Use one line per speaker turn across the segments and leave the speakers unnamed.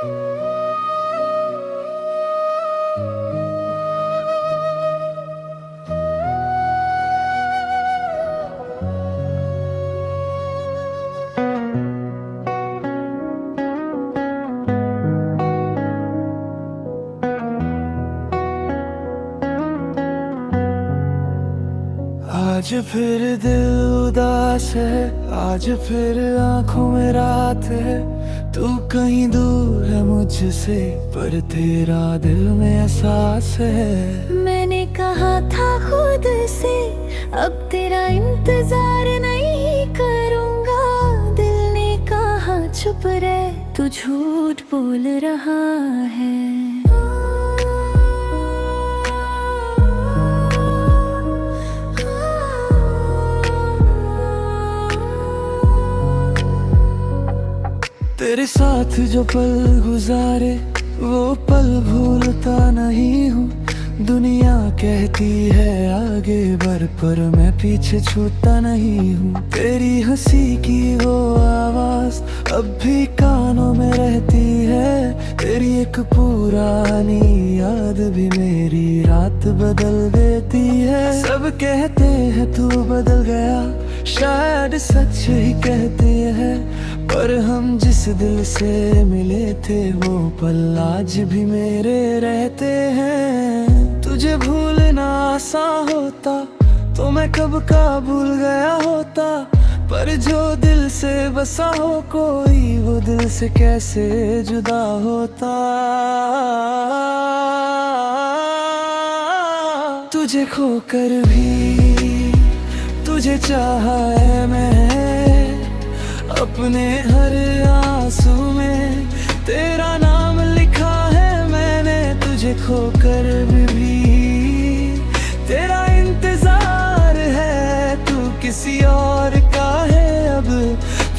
आज फिर दिल उदास है, आज फिर आंखों में रात है। तू कहीं दूर है मुझसे, पर तेरा दिल में एहसास है।
मैंने कहा था खुद से, अब तेरा इंतजार नहीं करूंगा। दिल ने कहा चुप रह, तू झूठ बोल रहा है।
तेरे साथ जो पल गुजारे वो पल भूलता नहीं हूँ। दुनिया कहती है आगे बढ़, पर मैं पीछे छूटता नहीं हूँ। तेरी हंसी की वो आवाज अब भी कानों में रहती है। तेरी एक पुरानी याद भी मेरी रात बदल देती है। सब कहते हैं तू बदल गया, शायद सच ही कहते हैं, पर हम जिस दिल से मिले थे वो पल आज भी मेरे रहते हैं। तुझे भूलना आसान होता तो मैं कब का भूल गया होता, पर जो दिल से बसा हो कोई, वो दिल से कैसे जुदा होता। तुझे खोकर भी तुझे चाहा है मैं, अपने हर आंसू में तेरा नाम लिखा है मैंने। तुझे खोकर भी तेरा इंतजार है, तू किसी और का है अब,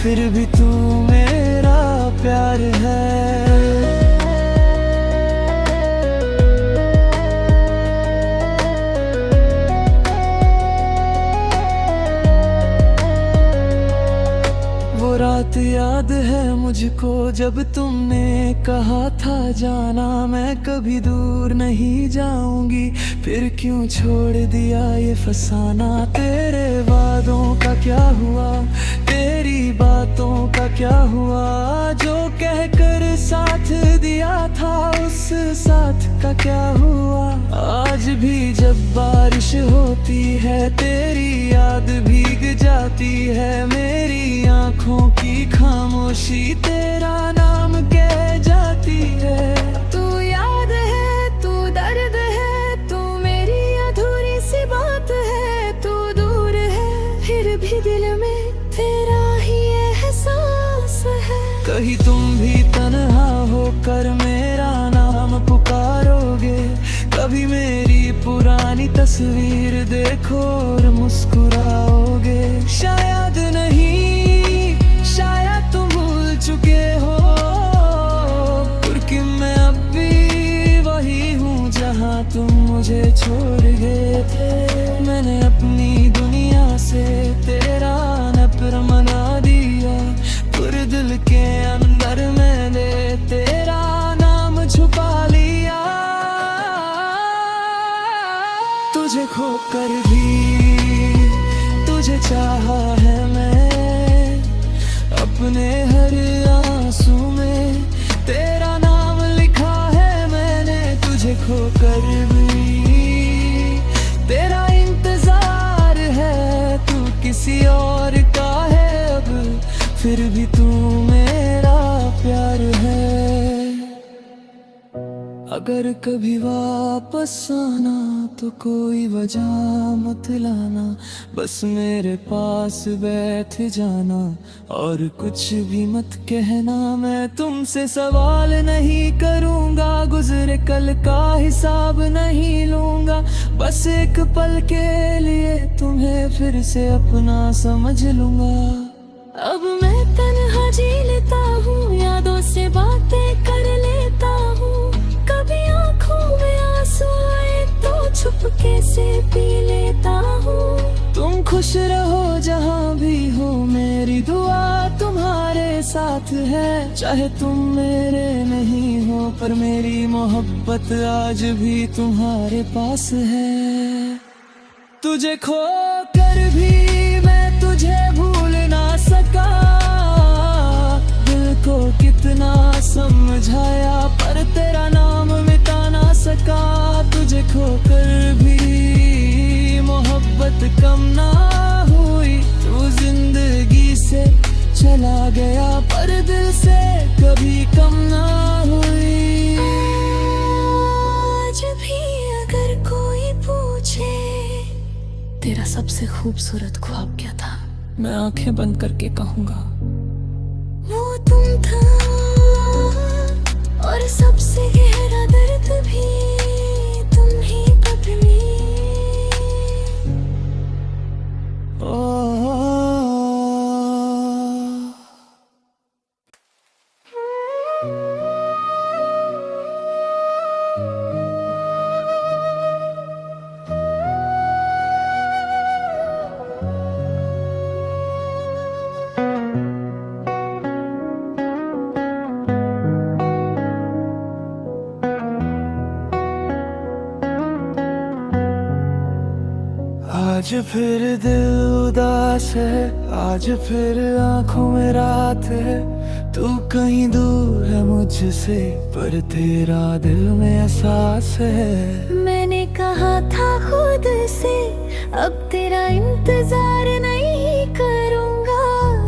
फिर भी तू मेरा प्यार है। रात याद है मुझको जब तुमने कहा था जाना मैं कभी दूर नहीं जाऊंगी, फिर क्यों छोड़ दिया ये फसाना। तेरे वादों का क्या हुआ, तेरी बातों का क्या हुआ, जो कहकर साथ दिया था उस साथ का क्या हुआ। आज भी जब बारिश होती है तेरी याद भीग जाती है, मेरी आंखों की खामोशी तेरा नाम कह जाती है।
तू याद है, तू दर्द है, तू मेरी अधूरी सी बात है। तू दूर है फिर भी दिल में तेरा ही एहसास है।
कहीं तुम भी तन्हा होकर मेरा नाम पुकारोगे, कभी मेरी पुरानी तस्वीर देखो और मुस्कुराओगे। शायद नहीं, शायद तुम भूल चुके हो, क्योंकि मैं अब भी वही हूँ जहाँ तुम मुझे छोड़ गए थे। मैंने अपनी दुनिया से तेरा नफरत मना दिया, पूरे दिल के अंदर मैंने तेरा नाम छुपा लिया। तुझे खोकर भी तुझे चाहा है मैं, अपने हर आंसू में तेरा नाम लिखा है मैंने। तुझे खोकर भी तेरा इंतजार है, तू किसी और का है अब, फिर भी तू मेरा प्यार है। अगर कभी वापस आना तो कोई वजह मत लाना, बस मेरे पास बैठ जाना और कुछ भी मत कहना। मैं तुमसे सवाल नहीं करूँगा, गुजरे कल का हिसाब नहीं लूँगा, बस एक पल के लिए तुम्हें फिर से अपना समझ लूँगा।
अब मैं तन्हा जी लेता हूँ, यादों से बातें कर लेता हूँ। कभी आँखों में आंसू आए तो चुपके से पी लेता हूँ।
तुम खुश रहो जहाँ भी हो, मेरी दुआ तुम्हारे साथ है। चाहे तुम मेरे नहीं हो पर मेरी मोहब्बत आज भी तुम्हारे पास है। तुझे खो कर भी मैं तुझे भूल ना सका, दिल को कितना समझाया पर तेरा नाम मिटा ना सका। तुझे खो कर भी मोहब्बत कम ना हुई, तू जिंदगी से चला गया पर दिल से कभी कम ना हुई।
आज भी अगर कोई पूछे तेरा सबसे खूबसूरत ख्वाब क्या था,
मैं आंखें बंद करके कहूँगा
वो तुम था। और सबसे गहरा दर्द भी तुम ही पकड़ी।
आज फिर दिल उदास है, आज फिर आंखों में रात है। तू कहीं दूर है मुझसे पर तेरा दिल में एहसास है।
मैंने कहा था खुद से अब तेरा इंतजार नहीं करूंगा,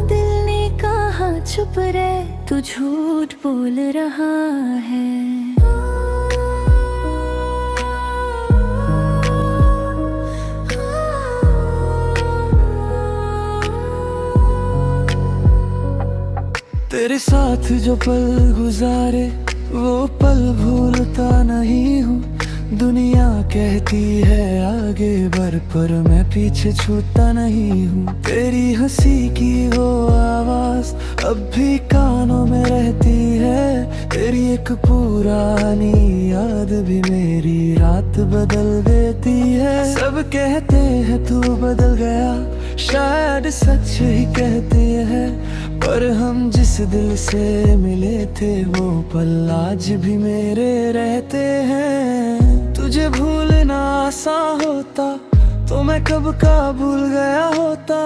दिल ने कहा चुप रह तू झूठ बोल रहा है।
तेरे साथ जो पल गुजारे वो पल भूलता नहीं हूँ। दुनिया कहती है आगे बढ़ पर मैं पीछे छूटता नहीं हूँ। तेरी हंसी की वो आवाज अब भी कानों में रहती है। तेरी एक पुरानी याद भी मेरी रात बदल देती है। सब कहते हैं तू बदल गया, शायद सच ही कहते हैं, पर हम जिस दिल से मिले थे वो पल आज भी मेरे रहते हैं। तुझे भूलना आसान होता तो मैं कब का भूल गया होता,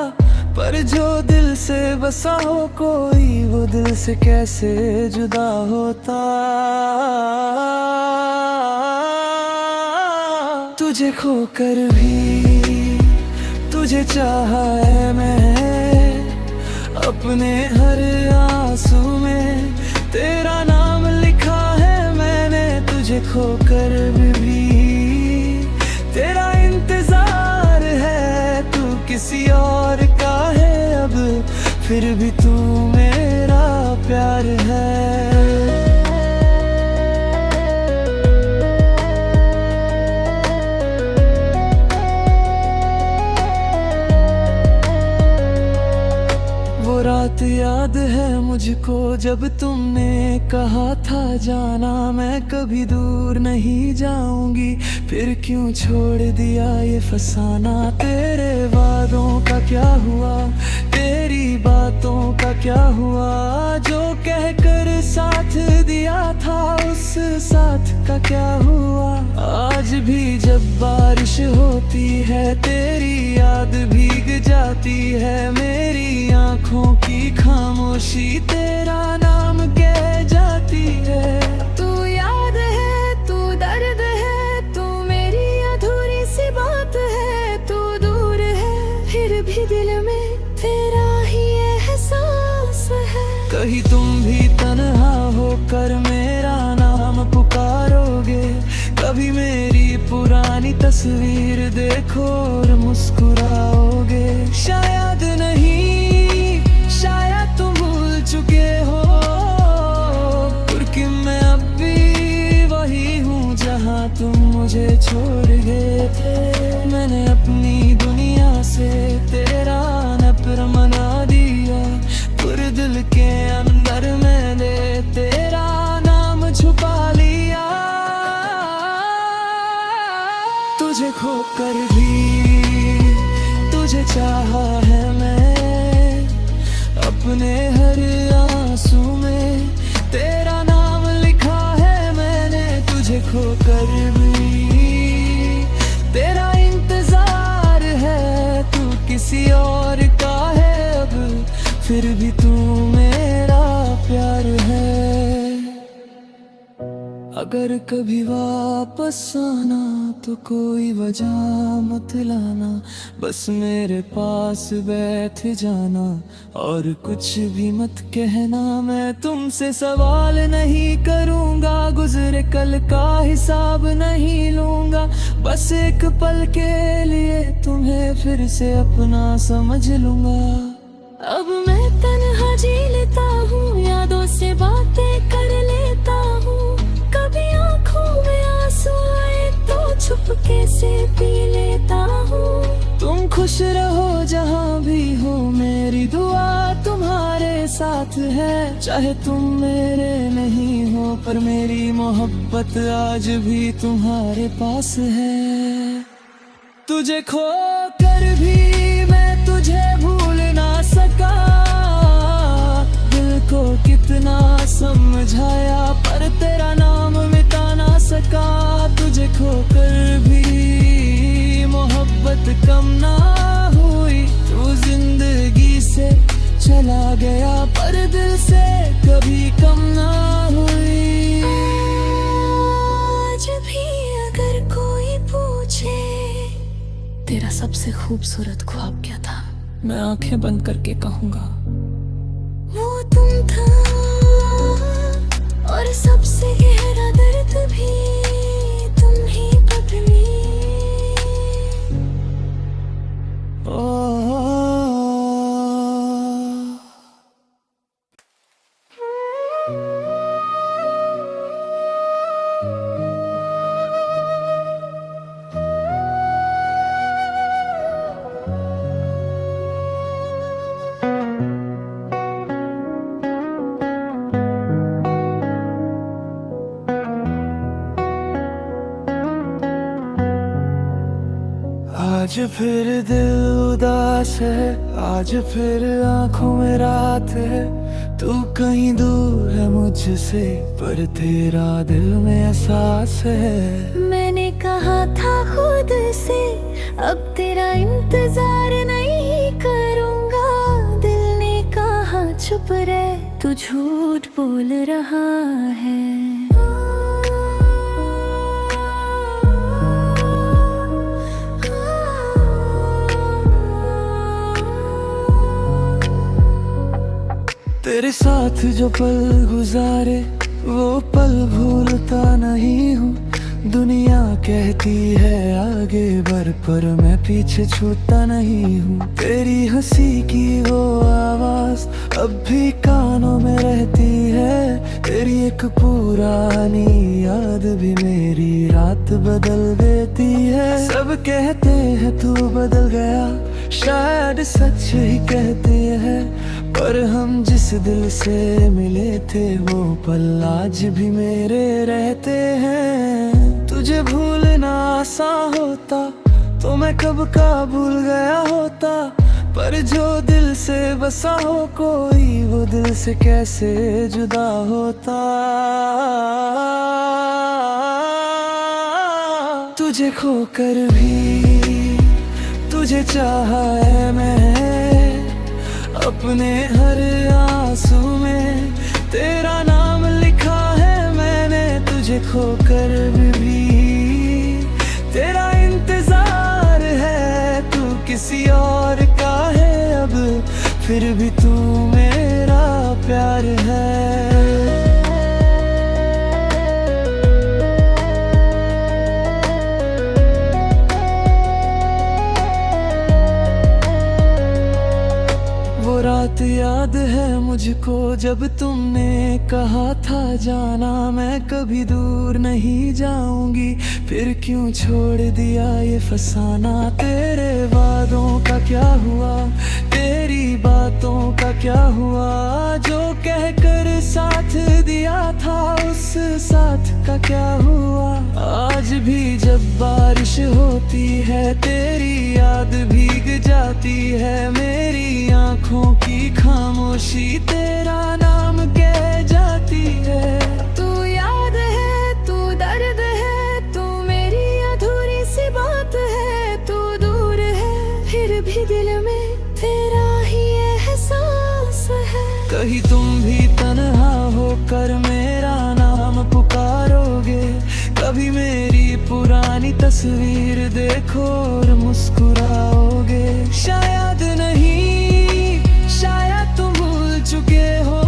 पर जो दिल से बसा हो कोई वो दिल से कैसे जुदा होता। तुझे खोकर भी तुझे चाहा है मैं, अपने हर आंसू में तेरा नाम लिखा है मैंने। तुझे खोकर भी तेरा इंतजार है, तू किसी और का है अब फिर भी तू मेरा प्यार है। रात याद है मुझको जब तुमने कहा था जाना मैं कभी दूर नहीं जाऊंगी, फिर क्यों छोड़ दिया ये फसाना। तेरे वादों का क्या हुआ, तेरी बातों का क्या हुआ, जो कहकर साथ दिया था उस साथ का क्या हुआ। आज भी जब बारिश होती है तेरी याद भीग जाती है, मेरी आंखों की खामोशी तेरा नाम कह जाती है।
तू याद है, तू दर्द है, तू मेरी अधूरी सी बात है। तू दूर है फिर भी दिल में तेरा ही एहसास है।
कहीं तुम भी तन्हा होकर मेरा नाम पुकारोगे, कभी मेरी पुरानी तस्वीर देखो और मुस्कुराओगे। शायद नहीं, शायद तुम भूल चुके हो, क्योंकि मैं अब भी वही हूँ जहाँ तुम मुझे छोड़ गए थे। मैंने अपनी दुनिया से तेरा नफरत मना दिया, पूरे दिल के अंदर मैंने तेरा नाम छुपा लिया। तुझे खोकर भी तुझे चाहा है मैं, अपने हर अगर कभी वापस आना तो कोई वजह मत लाना, बस मेरे पास बैठ जाना और कुछ भी मत कहना। मैं तुमसे सवाल नहीं करूँगा, गुजरे कल का हिसाब नहीं लूँगा, बस एक पल के लिए तुम्हें फिर से अपना समझ लूँगा।
अब मैं तन्हा जी लेता हूँ, यादों से बातें कर लेता हूँ, कभी आँखों में आंसू आए तो चुपके से पी लेता हूँ।
तुम खुश रहो जहाँ भी हो, मेरी दुआ तुम्हारे साथ है। चाहे तुम मेरे नहीं हो, पर मेरी मोहब्बत आज भी तुम्हारे पास है। तुझे खो कर भी मैं तुझे भूल ना सका, दिल को कितना समझाया पर तेरा नाम मिटा ना सका। तुझे खो कर भी मोहब्बत कम ना हुई, तू जिंदगी से चला गया पर दिल से कभी कम ना हुई।
आज भी अगर कोई पूछे तेरा सबसे खूबसूरत ख्वाब क्या था,
मैं आंखें बंद करके कहूँगा
वो तुम था। और सबसे गहरा दर्द भी तुम ही पकड़ी।
आज फिर दिल उदास है, आज फिर आंखों में रात है। तू कहीं दूर है मुझसे, पर तेरा दिल में एहसास है।
मैंने कहा था खुद से अब तेरा इंतजार नहीं करूंगा, दिल ने कहा चुप रह तू झूठ बोल रहा है।
तेरे साथ जो पल गुजारे वो पल भूलता नहीं हूँ। दुनिया कहती है आगे बढ़, पर मैं पीछे छूटता नहीं हूँ। तेरी हंसी की वो आवाज अब भी कानों में रहती है, तेरी एक पुरानी याद भी मेरी रात बदल देती है। सब कहते हैं तू बदल गया, शायद सच ही कहते हैं, पर हम जिस दिल से मिले थे वो पल आज भी मेरे रहते हैं। तुझे भूलना आसान होता तो मैं कब का भूल गया होता, पर जो दिल से बसा हो कोई वो दिल से कैसे जुदा होता। तुझे खोकर भी तुझे चाहा है मैं, अपने हर आंसू में तेरा नाम लिखा है मैंने। तुझे खोकर भी तेरा इंतजार है, तू किसी और का है अब, फिर भी तू मेरा प्यार है। रात याद है मुझको जब तुमने कहा था जाना मैं कभी दूर नहीं जाऊंगी, फिर क्यों छोड़ दिया ये फसाना। तेरे वादों का क्या हुआ, तेरी बातों का क्या हुआ, जो कहकर साथ दिया था उस साथ का क्या हुआ। आज भी जब बारिश होती है तेरी याद भीग जाती है, मेरी आँखों की खामोशी तेरा नाम कह जाती है।
तू याद है, तू दर्द है, तू मेरी अधूरी सी बात है। तू दूर है फिर भी दिल में तेरा ही एहसास है।
कहीं तुम भी तन्हा होकर मेरा नाम पुकारोगे, तस्वीर देखो और मुस्कुराओगे। शायद नहीं, शायद तुम भूल चुके हो,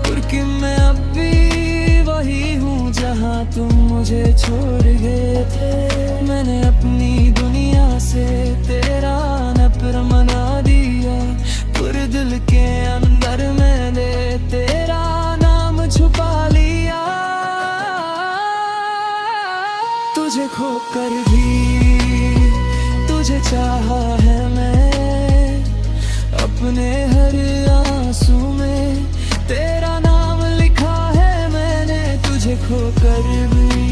क्योंकि मैं अब भी वही हूँ जहाँ तुम मुझे छोड़ गए थे। मैंने अपनी दुनिया से तेरा नफर मना दिया, पूरे दिल के अंदर मैंने तेरा नाम छुपा लिया। तुझे खोकर भी तुझे चाहा है मैं, अपने हर आंसू में तेरा नाम लिखा है मैंने। तुझे खोकर भी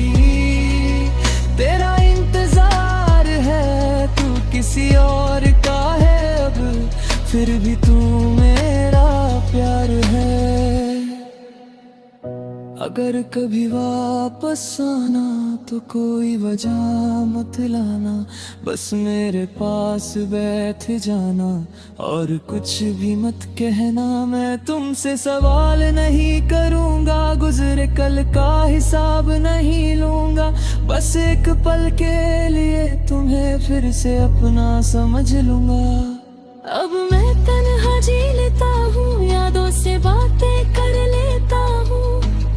तेरा इंतजार है, तू किसी और का है अब, फिर भी तू मेरा प्यार है। अगर कभी वापस आना तो कोई वजह मत लाना, बस मेरे पास बैठ जाना और कुछ भी मत कहना। मैं तुमसे सवाल नहीं करूँगा, गुजरे कल का हिसाब नहीं लूँगा, बस एक पल के लिए तुम्हें फिर से अपना समझ लूँगा।
अब मैं तन्हा जी लेता हूँ, यादों से बातें कर लेता हूँ,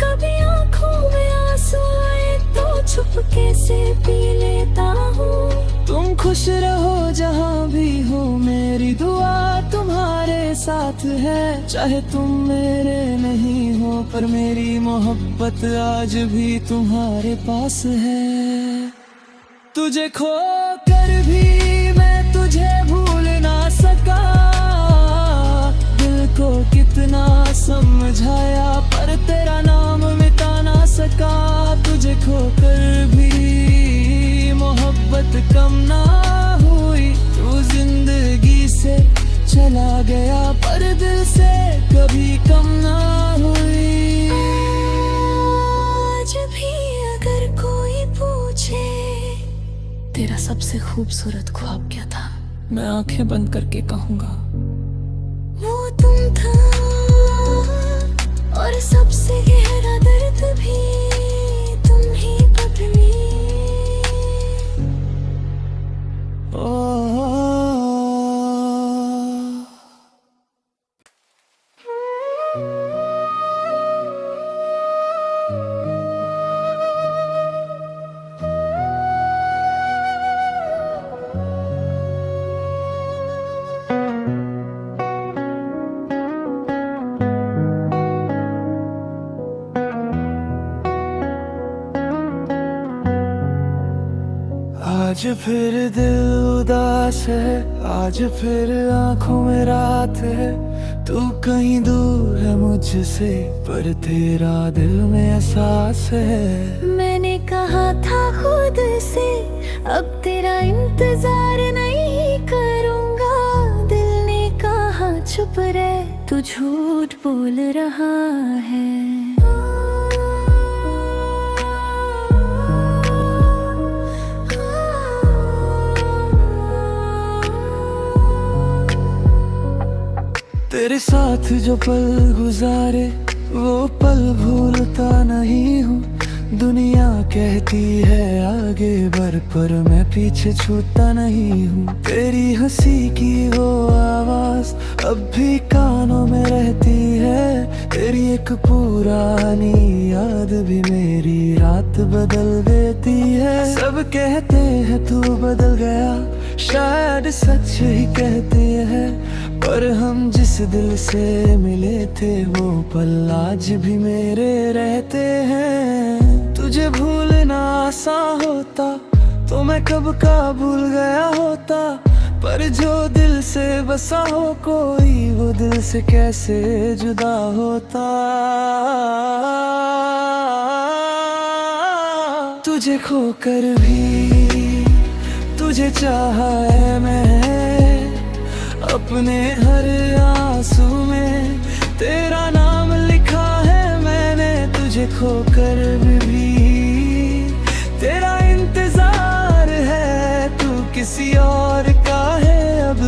कभी आँखों में आंसू आए तो चुपके से पी लेता हूँ।
तुम खुश रहो जहाँ भी हो, मेरी दुआ तुम्हारे साथ है। चाहे तुम मेरे नहीं हो, पर मेरी मोहब्बत आज भी तुम्हारे पास है। तुझे खोकर भी मैं तुझे भूल ना सका, दिल को कितना समझाया पर तेरा नाम मिटा ना सका। तुझे खोकर भी मोहब्बत कम ना हुई, तू जिंदगी से चला गया पर दिल से कभी कम ना हुई।
आज भी अगर कोई पूछे तेरा सबसे खूबसूरत ख्वाब क्या था,
मैं आंखें बंद करके कहूँगा
वो तुम था। और सबसे गहरा दर्द भी तुम ही बदली।
आज फिर दिल उदास है, आज फिर आंखों में रात है। तू कहीं दूर है मुझसे, पर तेरा दिल में एहसास है।
मैंने कहा था खुद से अब तेरा इंतजार नहीं करूंगा, दिल ने कहा चुप रह तू झूठ बोल रहा है।
तेरे साथ जो पल गुजारे वो पल भूलता नहीं हूँ। दुनिया कहती है आगे बढ़, पर मैं पीछे छूटता नहीं हूँ। तेरी हंसी की वो आवाज अब भी कानों में रहती है, तेरी एक पुरानी याद भी मेरी रात बदल देती है। सब कहते हैं तू बदल गया, शायद सच ही कहते हैं, पर हम जिस दिल से मिले थे वो पल आज भी मेरे रहते हैं। तुझे भूलना आसान होता तो मैं कब का भूल गया होता, पर जो दिल से बसा हो कोई वो दिल से कैसे जुदा होता। तुझे खोकर भी तुझे चाहा है मैं, अपने हर आंसू में तेरा नाम लिखा है मैंने। तुझे खोकर भी तेरा इंतजार है, तू किसी और का है अब,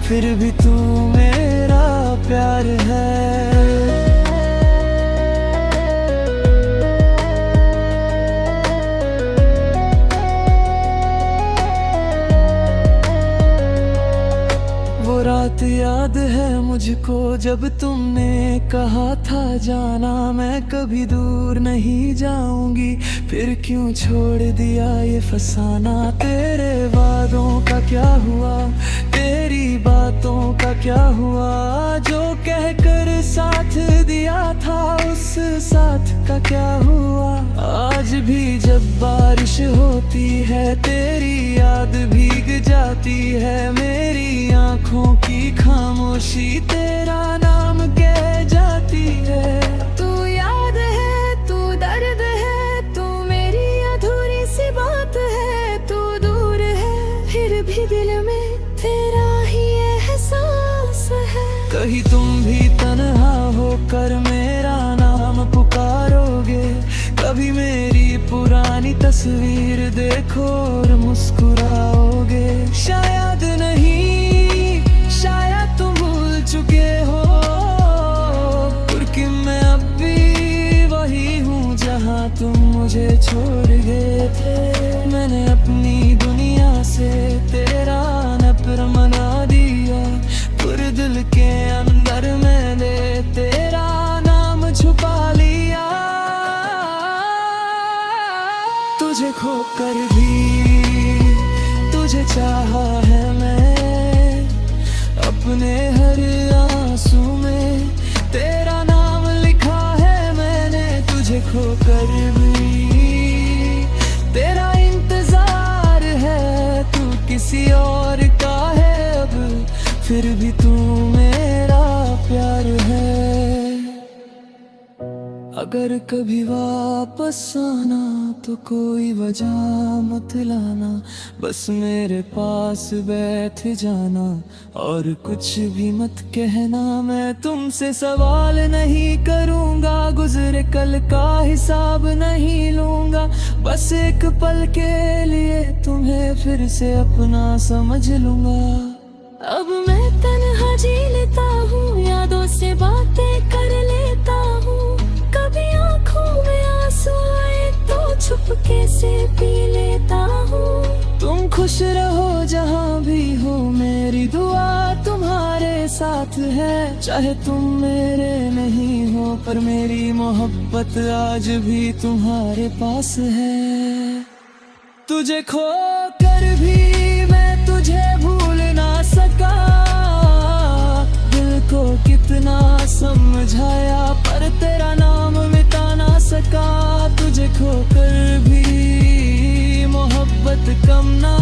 फिर भी तू मेरा प्यार है। जब तुमने कहा था जाना मैं कभी दूर नहीं जाऊंगी, फिर क्यों छोड़ दिया ये फसाना। तेरे वादों का क्या हुआ, तेरी बातों का क्या हुआ, जो कहकर साथ दिया था उस साथ का क्या हुआ। आज भी जब बारिश होती है तेरी याद भीग जाती है, मेरी आंखों की खामोशी तेरा नाम कह जाती है।
तू याद है, तू दर्द है, तू मेरी अधूरी सी बात है। तू दूर है फिर भी दिल में तेरा ही एहसास है।
कहीं तुम भी तन्हा होकर मेरा नाम पुकारोगे, कभी मेरी पुरानी तस्वीर देखो और मुस्कुराओगे। शायद नहीं, शायद तुम भूल चुके हो, क्योंकि मैं अब भी वही हूँ जहाँ तुम मुझे छोड़ गए थे। मैंने अपनी दुनिया से तेरा नफर मना दिया, पूरे दिल के अंदर मैंने तेरा नाम छुपा लिया। तुझे खोकर भी तुझे चाहा है मैं, अपने हर आंसू में तेरा नाम लिखा है मैंने। तुझे खोकर भी तेरा इंतजार है, तू किसी और का है अब, फिर भी तू मेरा प्यार है। अगर कभी वापस आना तो कोई वजह मत लाना, बस मेरे पास बैठ जाना और कुछ भी मत कहना। मैं तुमसे सवाल नहीं करूँगा, गुजरे कल का हिसाब नहीं लूँगा, बस एक पल के लिए तुम्हें फिर से अपना समझ लूँगा।
अब मैं तन्हा जी लेता हूँ, यादों से बातें कर लेता हूँ। कभी आँखों में आंसू आए तो चुपके से पी लेता हूँ।
तुम खुश रहो जहाँ भी हो, मेरी दुआ तुम्हारे साथ है। चाहे तुम मेरे नहीं हो, पर मेरी मोहब्बत आज भी तुम्हारे पास है। तुझे खोकर भी मैं तुझे भूल ना सका, दिल को कितना समझाया पर तेरा नाम मिटा ना सका। तुझे खोकर भी मोहब्बत कम ना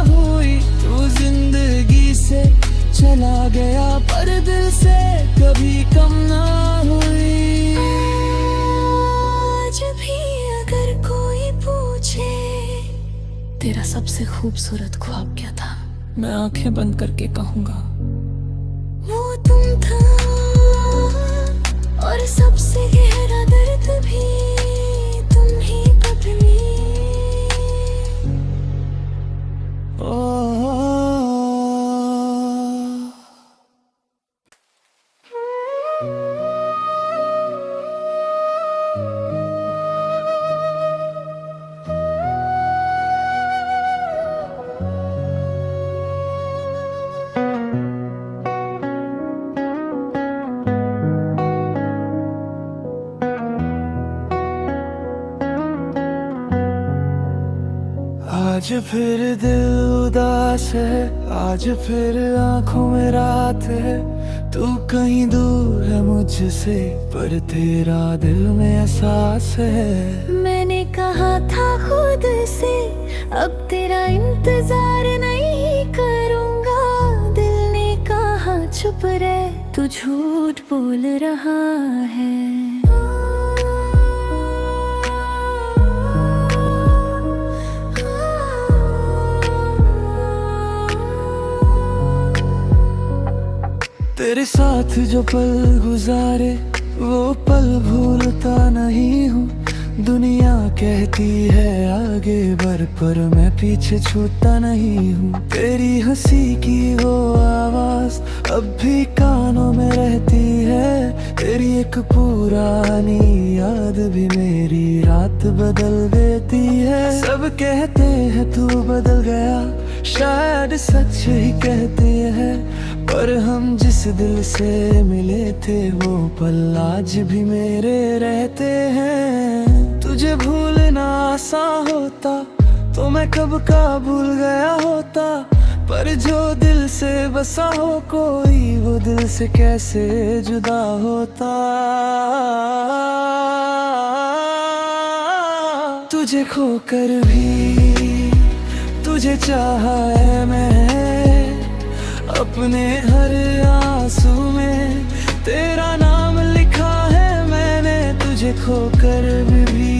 हुई, तू जिंदगी से चला गया पर दिल से कभी कम ना हुई।
आज भी अगर कोई पूछे तेरा सबसे खूबसूरत ख्वाब क्या था,
मैं आंखें बंद करके कहूँगा
वो तुम था। और सबसे गहरा दर्द भी तुम ही बदली।
आज फिर दिल उदास है, आज फिर आंखों में रात है। तू कहीं दूर है मुझसे, पर तेरा दिल में एहसास है।
मैंने कहा था खुद से अब तेरा इंतजार नहीं करूंगा, दिल ने कहा चुप रह तू झूठ बोल रहा है।
तेरे साथ जो पल गुजारे वो पल भूलता नहीं हूँ। दुनिया कहती है आगे बढ़, पर मैं पीछे छूटता नहीं हूँ। तेरी हंसी की वो आवाज अब भी कानों में रहती है, तेरी एक पुरानी याद भी मेरी रात बदल देती है। सब कहते हैं तू बदल गया, शायद सच ही कहते हैं, पर हम जिस दिल से मिले थे वो पल आज भी मेरे रहते हैं। तुझे भूलना आसान होता तो मैं कब का भूल गया होता, पर जो दिल से बसा हो कोई वो दिल से कैसे जुदा होता। तुझे खोकर भी तुझे चाहा है मैं, अपने हर आंसू में तेरा नाम लिखा है मैंने। तुझे खोकर भी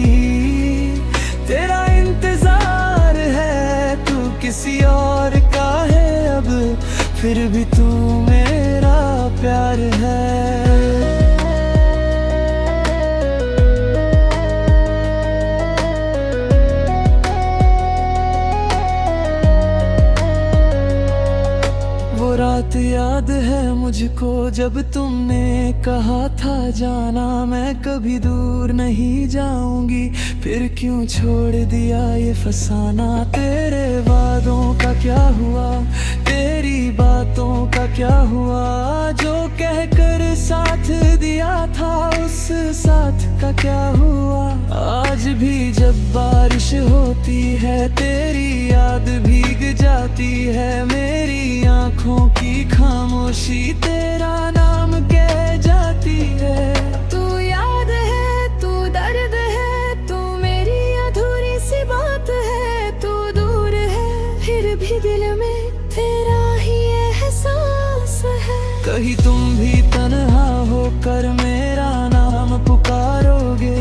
तेरा इंतजार है, तू किसी और का है अब फिर भी तू मेरा प्यार है। रात याद है मुझको जब तुमने कहा था जाना मैं कभी दूर नहीं जाऊंगी, फिर क्यों छोड़ दिया ये फसाना। तेरे वादों का क्या हुआ, तेरी बातों का क्या हुआ, जो कहकर साथ दिया था उस साथ का क्या हुआ। आज भी जब बारिश होती है तेरी याद भीग जाती है, मेरी आँखों की खामोशी तेरा नाम कह जाती है।
तू याद है, तू दर्द है, तू मेरी अधूरी सी बात है। तू दूर है फिर भी दिल में तेरा ही एहसास है।
कहीं तुम भी तन्हा होकर मेरा नाम पुकारोगे,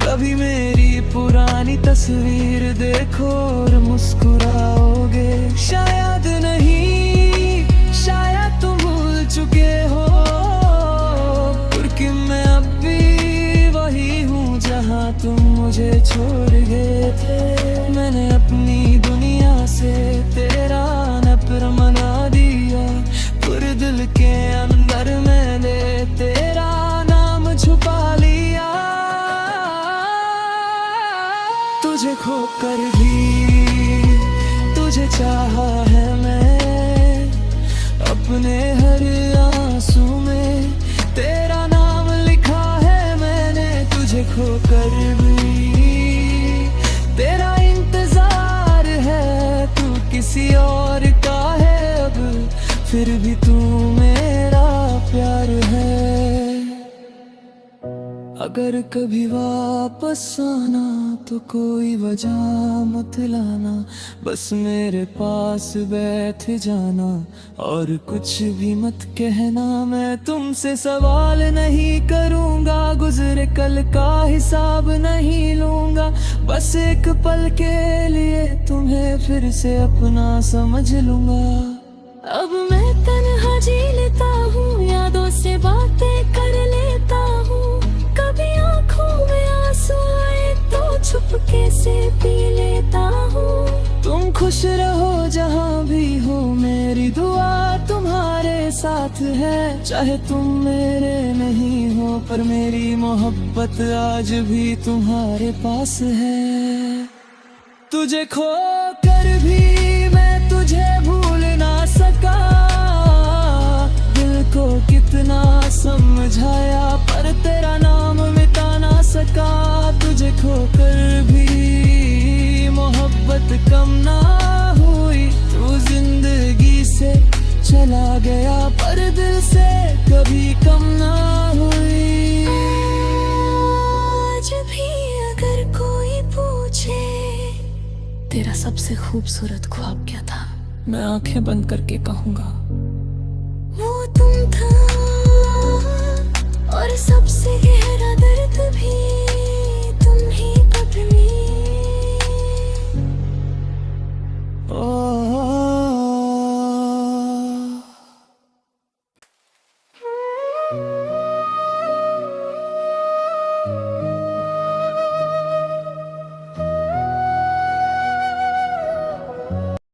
कभी मेरी पुरानी तस्वीर देखो और मुस्कुराओगे। शायद नहीं, शायद तुम भूल चुके हो, क्योंकि मैं अब भी वही हूँ जहाँ तुम मुझे छोड़ गए थे। मैंने अपनी दुनिया से तेरा नफर मना दिया, पूरे दिल के अंदर मैंने तेरा नाम छुपा लिया। तुझे खोकर भी तुझे चाहा है मैं, अपने हर आंसू में तेरा नाम लिखा है मैंने। तुझे खोकर भी तेरा इंतजार है, तू किसी और का है अब फिर भी तू मेरा प्यार है। अगर कभी वापस आना तो कोई वजह मत लाना, बस मेरे पास बैठ जाना और कुछ भी मत कहना। मैं तुमसे सवाल नहीं करूँगा, गुजरे कल का हिसाब नहीं लूँगा, बस एक पल के लिए तुम्हें फिर से अपना समझ लूँगा।
अब मैं तन्हा जी लेता हूँ, यादों से बातें कर लेता हूँ। कभी आँखों में आंसू आए तो चुपके से पी लेता हूँ।
तुम खुश रहो जहाँ भी हो, मेरी दुआ तुम्हारे साथ है। चाहे तुम मेरे नहीं हो पर मेरी मोहब्बत आज भी तुम्हारे पास है। तुझे खोकर भी मैं तुझे भूल ना सका, दिल को कितना समझाया पर तेरा नाम मिटा ना सका। तुझे खोकर भी मोहब्बत कम ना हुई, तू जिंदगी से चला गया पर दिल से कभी कम ना हुई।
आज भी अगर कोई पूछे तेरा सबसे खूबसूरत ख्वाब क्या था,
मैं आंखें बंद करके कहूँगा
वो तुम था